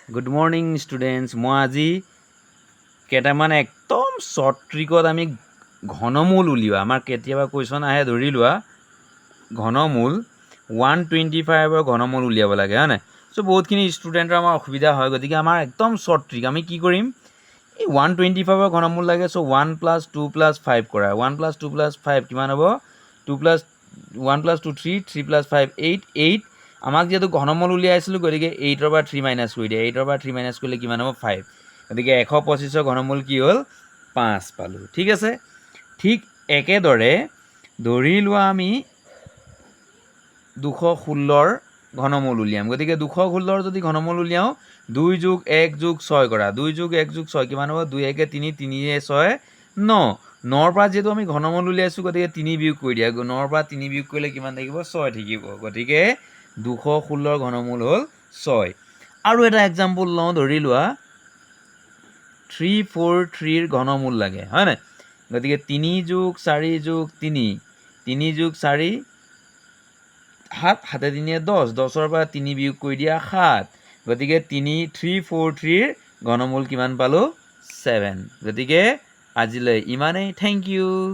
Good morning students. মই আজি কেইটামান একদম শ্বৰ্ট ট্ৰিকত আমি ঘনমূল উলিওৱা, আমাৰ কেতিয়াবা কুৱেশ্যন আহে, ধৰি লোৱা ঘনমূল 125ৰ ঘনমূল উলিয়াব লাগে, হয় নাই? চ' বহুতখিনি ষ্টুডেণ্টৰ আমাৰ অসুবিধা হয়, গতিকে আমাৰ একদম শ্বৰ্ট ট্ৰিক আমি কি কৰিম, এই 125ৰ ঘনমূল লাগে। চ' 1 + 2 + 5 কৰা, 1 + 2 + 5 কিমান হ'ব? 2 + 1 + 2 3, 3 + 5 8 আমাক যিহেতু ঘনমূল উলিয়াইছিলোঁ, গতিকে 8ৰ পৰা 3 মাইনাছ কৰি দিয়ে। 8ৰ পৰা 3 মাইনাছ কৰিলে কিমান হ'ব? 5। গতিকে 125ৰ ঘনমূল কি হ'ল? 5 পালোঁ। ঠিক আছে। ঠিক একেদৰে ধৰি লোৱা আমি 216ৰ ঘনমূল উলিয়াম। গতিকে 216ৰ যদি ঘনমূল উলিয়াওঁ, 2 + 1 + 6 কৰা, 2 + 1 + 6 কিমান হ'ব? 2 × 1 = 3, 3 × 6 = 9। 9ৰ পৰা যিহেতু আমি ঘনমূল উলিয়াইছোঁ, গতিকে 3 বিয়োগ কৰি দিয়া। 9ৰ পৰা 3 বিয়োগ কৰিলে কিমান থাকিব? 6 থাকিব। গতিকে 216ৰ ঘনমূল হ'ল 6। আৰু এটা এক্সাম্পল লওঁ, ধৰি লোৱা 343ৰ ঘনমূল লাগে, হয় নাই? গতিকে 3 + 4 + 3, 3 + 4 7, 7 × 3 = 10, 10ৰ পৰা 3 বিয়োগ কৰি দিয়া 7। গতিকে 343ৰ ঘনমূল কিমান পালোঁ? 7। গতিকে আজিলৈ ইমানেই। Thank U.